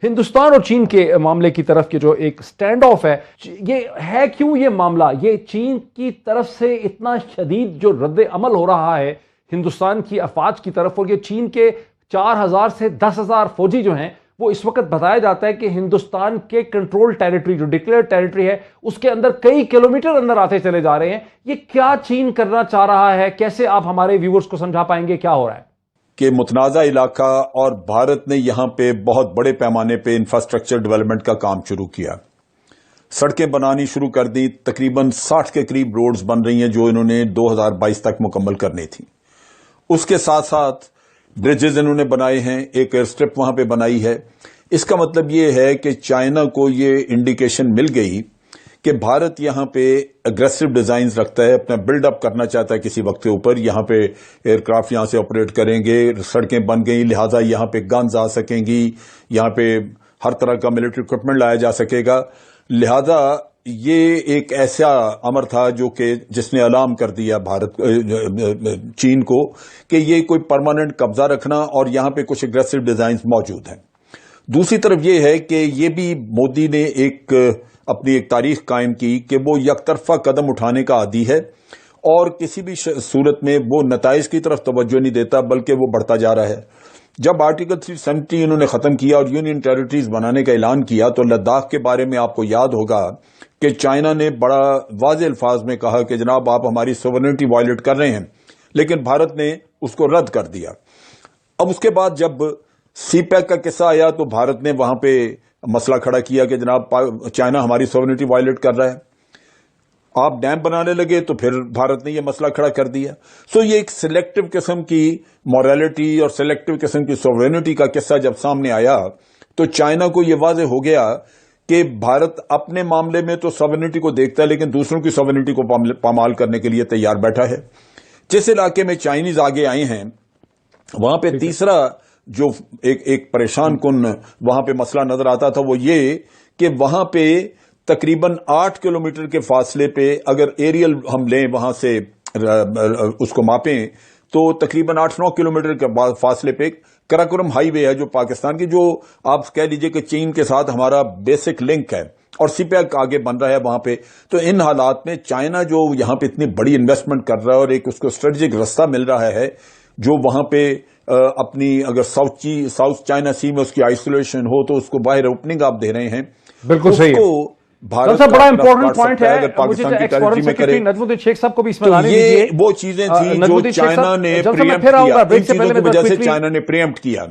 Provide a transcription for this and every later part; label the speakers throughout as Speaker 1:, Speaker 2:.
Speaker 1: ہندوستان اور چین کے معاملے کی طرف کے جو ایک سٹینڈ آف ہے، یہ ہے کیوں یہ معاملہ، یہ چین کی طرف سے اتنا شدید جو رد عمل ہو رہا ہے ہندوستان کی افواج کی طرف، اور یہ چین کے 4,000 سے 10,000 فوجی جو ہیں وہ اس وقت بتایا جاتا ہے کہ ہندوستان کے کنٹرول ٹیریٹری جو ڈکلیئر ٹیریٹری ہے اس کے اندر کئی کلومیٹر اندر آتے چلے جا رہے ہیں. یہ کیا چین کرنا چاہ رہا ہے؟ کیسے آپ ہمارے ویورز کو سمجھا پائیں گے کیا ہو رہا ہے؟
Speaker 2: کہ متنازع علاقہ اور بھارت نے یہاں پہ بہت بڑے پیمانے پہ انفراسٹرکچر ڈیولپمنٹ کا کام شروع کیا، سڑکیں بنانی شروع کر دی. تقریباً 60 کے قریب روڈز بن رہی ہیں جو انہوں نے 2022 تک مکمل کرنی تھی. اس کے ساتھ ساتھ برجز انہوں نے بنائے ہیں، ایک ایئر اسٹرپ وہاں پہ بنائی ہے. اس کا مطلب یہ ہے کہ چائنا کو یہ انڈیکیشن مل گئی کہ بھارت یہاں پہ اگریسو ڈیزائنز رکھتا ہے، اپنا بلڈ اپ کرنا چاہتا ہے کسی وقت کے اوپر. یہاں پہ ایئر کرافٹ یہاں سے آپریٹ کریں گے، سڑکیں بن گئی، لہذا یہاں پہ گنز آ سکیں گی، یہاں پہ ہر طرح کا ملٹری اکوپمنٹ لایا جا سکے گا. لہذا یہ ایک ایسا امر تھا جو کہ جس نے الارم کر دیا چین کو کہ یہ کوئی پرماننٹ قبضہ رکھنا اور یہاں پہ کچھ اگریسو ڈیزائنز موجود ہیں. دوسری طرف یہ ہے کہ یہ بھی مودی نے اپنی ایک تاریخ قائم کی کہ وہ یک طرفہ قدم اٹھانے کا عادی ہے اور کسی بھی صورت میں وہ نتائج کی طرف توجہ نہیں دیتا بلکہ وہ بڑھتا جا رہا ہے. جب آرٹیکل 370 انہوں نے ختم کیا اور یونین ٹیریٹریز بنانے کا اعلان کیا تو لداخ کے بارے میں آپ کو یاد ہوگا کہ چائنا نے بڑا واضح الفاظ میں کہا کہ جناب آپ ہماری سوورنٹی وائلیٹ کر رہے ہیں، لیکن بھارت نے اس کو رد کر دیا. اب اس کے بعد جب سی پیک کا قصہ آیا تو بھارت نے وہاں پہ مسئلہ کھڑا کیا کہ جناب چائنا ہماری سوورنٹی وائلیٹ کر رہا ہے. آپ ڈیم بنانے لگے تو پھر بھارت نے یہ مسئلہ کھڑا کر دیا. سو یہ ایک سلیکٹو قسم کی مورالٹی اور سلیکٹو قسم کی سوورنٹی کا قصہ جب سامنے آیا تو چائنا کو یہ واضح ہو گیا کہ بھارت اپنے معاملے میں تو سوورنٹی کو دیکھتا ہے لیکن دوسروں کی سوورنٹی کو پامال کرنے کے لیے تیار بیٹھا ہے. جس علاقے میں چائنیز آگے آئے ہیں وہاں پہ تیسرا جو ایک پریشان کن وہاں پہ مسئلہ نظر آتا تھا وہ یہ کہ وہاں پہ تقریباً 8 کلومیٹر کے فاصلے پہ اگر ایریل ہم لیں وہاں سے اس کو ماپیں تو تقریباً 8-9 کلومیٹر کے فاصلے پہ کراکورم ہائی وے ہے جو پاکستان کی، جو آپ کہہ لیجئے کہ چین کے ساتھ ہمارا بیسک لنک ہے اور سی پیک آگے بن رہا ہے وہاں پہ. تو ان حالات میں چائنا جو یہاں پہ اتنی بڑی انویسٹمنٹ کر رہا ہے اور ایک اس کو اسٹریٹجک رستہ مل رہا ہے جو وہاں پہ اپنی اگر ساؤتھ چائنا سی میں اس کی آئسولیشن ہو تو اس کو باہر اوپننگ آپ دے رہے ہیں.
Speaker 1: بالکل صحیح ہے.
Speaker 2: بھارت
Speaker 1: سب سے بڑا امپورٹنٹ پوائنٹ ہے
Speaker 2: پاکستان کی ٹیریٹری میں کرے
Speaker 1: نجم الدین شیخ صاحب کو بھی اس میں
Speaker 2: تو
Speaker 1: لانے
Speaker 2: یہ
Speaker 1: دیجیے.
Speaker 2: وہ چیزیں تھیں جو چائنا نے پریمپٹ کیا، ان چیزوں کی وجہ سے چائنا نے پریمپٹ کیا.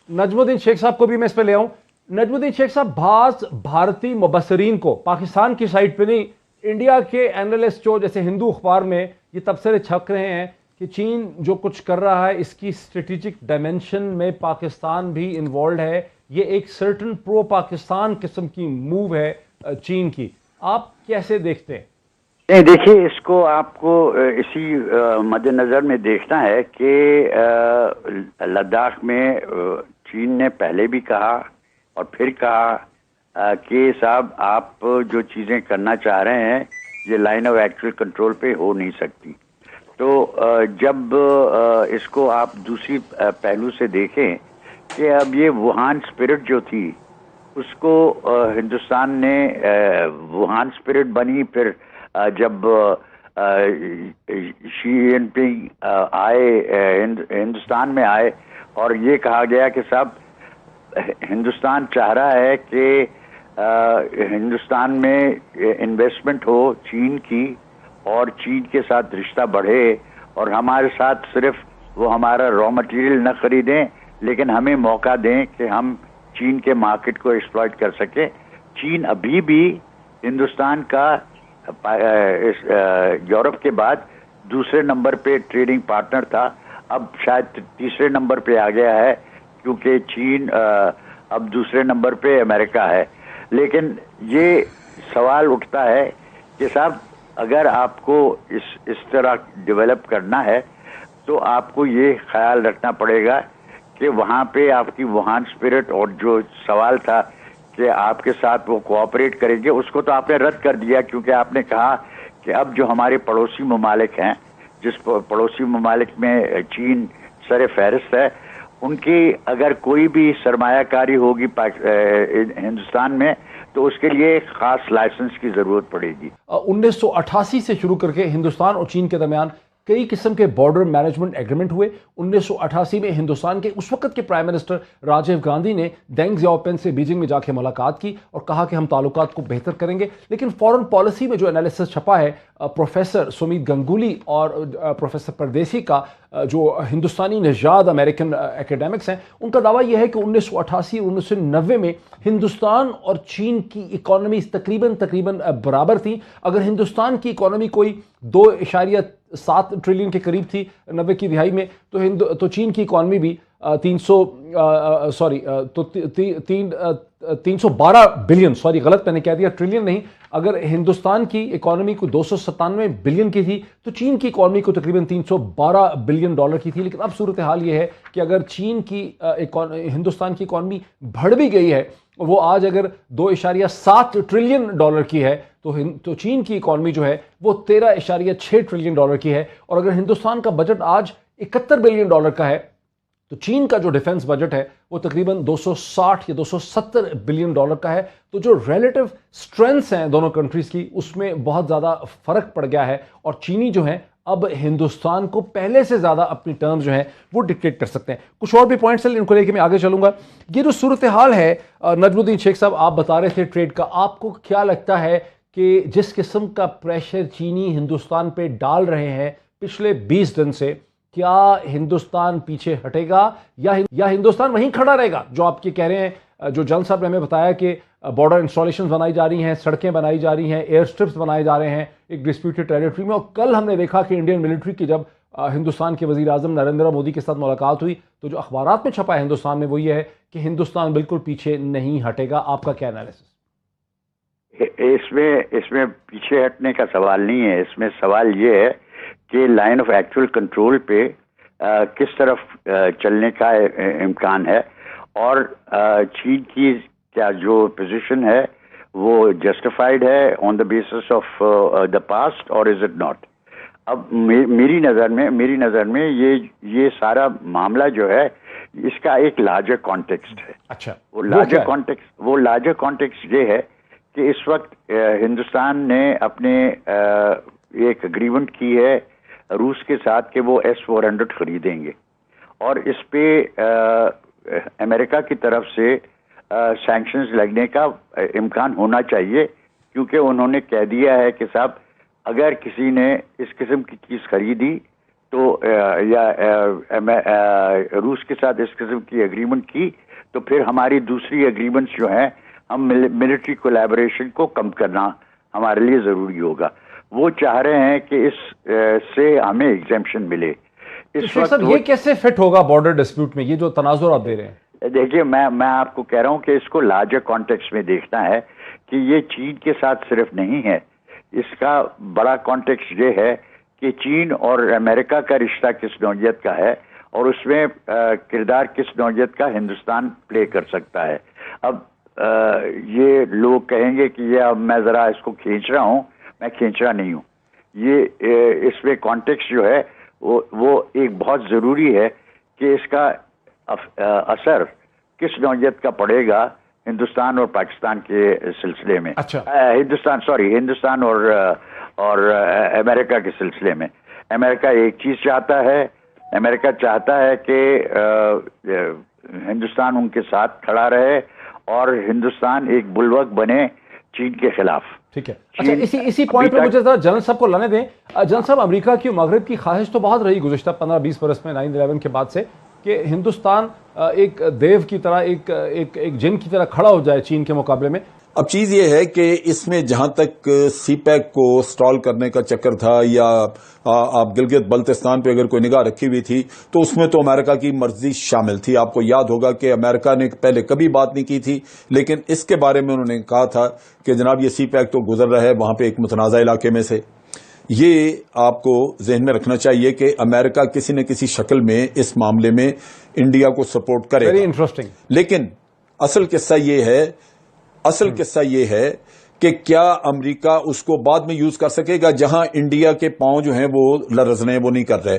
Speaker 1: نجم الدین شیخ صاحب کو بھی میں اس پہ لے آؤں. نجم الدین شیخ صاحب، بعض بھارتی مبصرین کو پاکستان کی سائٹ پہ نہیں، انڈیا کے اینالسٹ جو جیسے ہندو اخبار میں یہ تبصرے چھپ رہے ہیں کہ چین جو کچھ کر رہا ہے اس کی اسٹریٹجک ڈائمینشن میں پاکستان بھی انوالوڈ ہے، یہ ایک سرٹن پرو پاکستان قسم کی موو ہے چین کی. آپ کیسے دیکھتے ہیں؟
Speaker 3: نہیں، دیکھیے اس کو آپ کو اسی مد نظر میں دیکھنا ہے کہ لداخ میں چین نے پہلے بھی کہا اور پھر کہا کہ صاحب آپ جو چیزیں کرنا چاہ رہے ہیں یہ لائن آف ایکچوئل کنٹرول پہ ہو نہیں سکتی. تو جب اس کو آپ دوسری پہلو سے دیکھیں کہ اب یہ ووہان اسپرٹ جو تھی اس کو ہندوستان نے ووہان اسپرٹ بنی، پھر جب شی جن پنگ آئے ہندوستان میں آئے اور یہ کہا گیا کہ صاحب ہندوستان چاہ رہا ہے کہ ہندوستان میں انویسٹمنٹ ہو چین کی اور چین کے ساتھ رشتہ بڑھے اور ہمارے ساتھ صرف وہ ہمارا را مٹیریل نہ خریدیں لیکن ہمیں موقع دیں کہ ہم چین کے مارکیٹ کو ایکسپلائٹ کر سکیں. چین ابھی بھی ہندوستان کا یورپ کے بعد دوسرے نمبر پہ ٹریڈنگ پارٹنر تھا، اب شاید تیسرے نمبر پہ آ گیا ہے کیونکہ چین اب دوسرے نمبر پہ امریکہ ہے. لیکن یہ سوال اٹھتا ہے کہ صاحب اگر آپ کو اس طرح ڈیولپ کرنا ہے تو آپ کو یہ خیال رکھنا پڑے گا کہ وہاں پہ آپ کی ووہان اسپرٹ اور جو سوال تھا کہ آپ کے ساتھ وہ کوآپریٹ کریں گے اس کو تو آپ نے رد کر دیا کیونکہ آپ نے کہا کہ اب جو ہمارے پڑوسی ممالک ہیں، جس پڑوسی ممالک میں چین سر فہرست ہے، ان کی اگر کوئی بھی سرمایہ کاری ہوگی ہندوستان میں تو اس کے لیے ایک خاص لائسنس کی ضرورت پڑے گی.
Speaker 1: 1988 سے شروع کر کے ہندوستان اور چین کے درمیان کئی قسم کے بارڈر مینجمنٹ ایگریمنٹ ہوئے. 1988 میں ہندوستان کے اس وقت کے پرائم منسٹر راجیو گاندھی نے دینگ زیاؤپین سے بیجنگ میں جا کے ملاقات کی اور کہا کہ ہم تعلقات کو بہتر کریں گے. لیکن فورن پالیسی میں جو انالیسس چھپا ہے پروفیسر سمیت گنگولی اور پروفیسر پردیسی کا، جو ہندوستانی نژاد امریکن ایکیڈیمکس ہیں، ان کا دعویٰ یہ ہے کہ 1988 اور 1990 میں ہندوستان اور چین کی اکانومی تقریباً برابر تھی. اگر ہندوستان کی اکانومی کوئی 2.7 ٹریلین کے قریب تھی 90 کی دہائی میں، تو چین کی اکانومی بھی 312 بلین، غلط میں نے کہہ دیا، ٹریلین نہیں. اگر ہندوستان کی اکانومی کو 297 بلین کی تھی تو چین کی اکانومی کو تقریباً 312 بلین ڈالر کی تھی. لیکن اب صورتحال یہ ہے کہ اگر چین کی ہندوستان کی اکانومی بڑھ بھی گئی ہے، وہ آج اگر 2.7 ٹریلین ڈالر کی ہے تو چین کی اکانومی جو ہے وہ 13.6 ٹریلین ڈالر کی ہے. اور اگر ہندوستان کا بجٹ آج 71 بلین ڈالر کا ہے تو چین کا جو ڈیفنس بجٹ ہے وہ تقریباً 260 یا 270 بلین ڈالر کا ہے. تو جو ریلیٹو سٹرینتھس ہیں دونوں کنٹریز کی، اس میں بہت زیادہ فرق پڑ گیا ہے اور چینی جو ہیں اب ہندوستان کو پہلے سے زیادہ اپنی ٹرمز جو ہیں وہ ڈکٹیٹ کر سکتے ہیں. کچھ اور بھی پوائنٹس ہیں ان کو لے کے میں آگے چلوں گا. یہ جو صورتحال ہے نجم الدین شیخ صاحب، آپ بتا رہے تھے ٹریڈ کا، آپ کو کیا لگتا ہے کہ جس قسم کا پریشر چینی ہندوستان پہ ڈال رہے ہیں پچھلے 20 دن سے، کیا ہندوستان پیچھے ہٹے گا یا ہندوستان وہیں کھڑا رہے گا؟ جو آپ کے کہہ رہے ہیں، جو جن صاحب نے ہمیں بتایا کہ بارڈر انسٹالیشنز بنائی جا رہی ہیں، سڑکیں بنائی جا رہی ہیں، ایئر سٹرپس بنائے جا رہے ہیں ایک ڈسپیوٹڈ ٹیریٹری میں. اور کل ہم نے دیکھا کہ انڈین ملٹری کی جب ہندوستان کے وزیر اعظم نریندر مودی کے ساتھ ملاقات ہوئی تو جو اخبارات میں چھپا ہے ہندوستان میں وہ یہ ہے کہ ہندوستان بالکل پیچھے نہیں ہٹے گا. آپ کا کیا انالیسس؟
Speaker 3: اس میں پیچھے ہٹنے کا سوال نہیں ہے. اس میں سوال یہ ہے کہ لائن آف ایکچوئل کنٹرول پہ کس طرف چلنے کا امکان ہے، اور چین کی کیا جو پوزیشن ہے وہ جسٹیفائڈ ہے on the basis of the past اور از اٹ ناٹ. اب میری نظر میں یہ سارا معاملہ جو ہے اس کا ایک لارجر کانٹیکسٹ ہے.
Speaker 1: اچھا،
Speaker 3: وہ لارجر کانٹیکسٹ یہ ہے کہ اس وقت ہندوستان نے اپنے ایک اگریمنٹ کی ہے روس کے ساتھ کہ وہ S-400 خریدیں گے، اور اس پہ امریکہ کی طرف سے سینکشنز لگنے کا امکان ہونا چاہیے، کیونکہ انہوں نے کہہ دیا ہے کہ صاحب اگر کسی نے اس قسم کی چیز خریدی تو یا روس کے ساتھ اس قسم کی اگریمنٹ کی تو پھر ہماری دوسری اگریمنٹس جو ہیں ہم ملٹری کولیبوریشن کو کم کرنا ہمارے لیے ضروری ہوگا. وہ چاہ رہے ہیں کہ اس سے ہمیں ایگزیمپشن ملے.
Speaker 1: اس وقت یہ کیسے فٹ ہوگا بارڈر ڈسپیوٹ میں، یہ جو تناظر آپ دے رہے ہیں؟
Speaker 3: دیکھیے میں آپ کو کہہ رہا ہوں کہ اس کو لارجر کانٹیکسٹ میں دیکھنا ہے کہ یہ چین کے ساتھ صرف نہیں ہے. اس کا بڑا کانٹیکسٹ یہ ہے کہ چین اور امریکہ کا رشتہ کس نوعیت کا ہے اور اس میں کردار کس نوعیت کا ہندوستان پلے کر سکتا ہے. اب یہ لوگ کہیں گے کہ یہ اب میں ذرا اس کو کھینچ رہا ہوں، میں کھینچ رہا نہیں ہوں. یہ اس میں کانٹیکسٹ جو ہے وہ ایک بہت ضروری ہے کہ اس کا اثر کس نوعیت کا پڑے گا ہندوستان اور پاکستان کے سلسلے میں.
Speaker 1: اچھا،
Speaker 3: ہندوستان اور امریکہ کے سلسلے میں. امریکہ ایک چیز چاہتا ہے، امریکہ چاہتا ہے کہ ہندوستان ان کے ساتھ کھڑا رہے اور ہندوستان ایک بلوک بنے چین کے خلاف.
Speaker 1: ٹھیک ہے. اچھا، اسی پوائنٹ پہ مجھے ذرا جنرل صاحب کو لانے دیں. جنرل صاحب، امریکہ کی مغرب کی خواہش تو بہت رہی گزشتہ 15-20 برس میں 9/11 کے بعد سے کہ ہندوستان ایک دیو کی طرح ایک جن کی طرح کھڑا ہو جائے چین کے مقابلے میں.
Speaker 2: اب چیز یہ ہے کہ اس میں جہاں تک سی پیک کو سٹال کرنے کا چکر تھا یا آپ گلگت بلتستان پہ اگر کوئی نگاہ رکھی ہوئی تھی تو اس میں تو امریکہ کی مرضی شامل تھی. آپ کو یاد ہوگا کہ امریکہ نے پہلے کبھی بات نہیں کی تھی، لیکن اس کے بارے میں انہوں نے کہا تھا کہ جناب یہ سی پیک تو گزر رہا ہے وہاں پہ ایک متنازع علاقے میں سے. یہ آپ کو ذہن میں رکھنا چاہیے کہ امریکہ کسی نہ کسی شکل میں اس معاملے میں انڈیا کو سپورٹ کرے گا.
Speaker 1: Very interesting.
Speaker 2: لیکن اصل قصہ یہ ہے کہ کیا امریکہ اس کو بعد میں یوز کر سکے گا جہاں انڈیا کے پاؤں جو ہیں وہ لرزنے وہ نہیں کر رہے.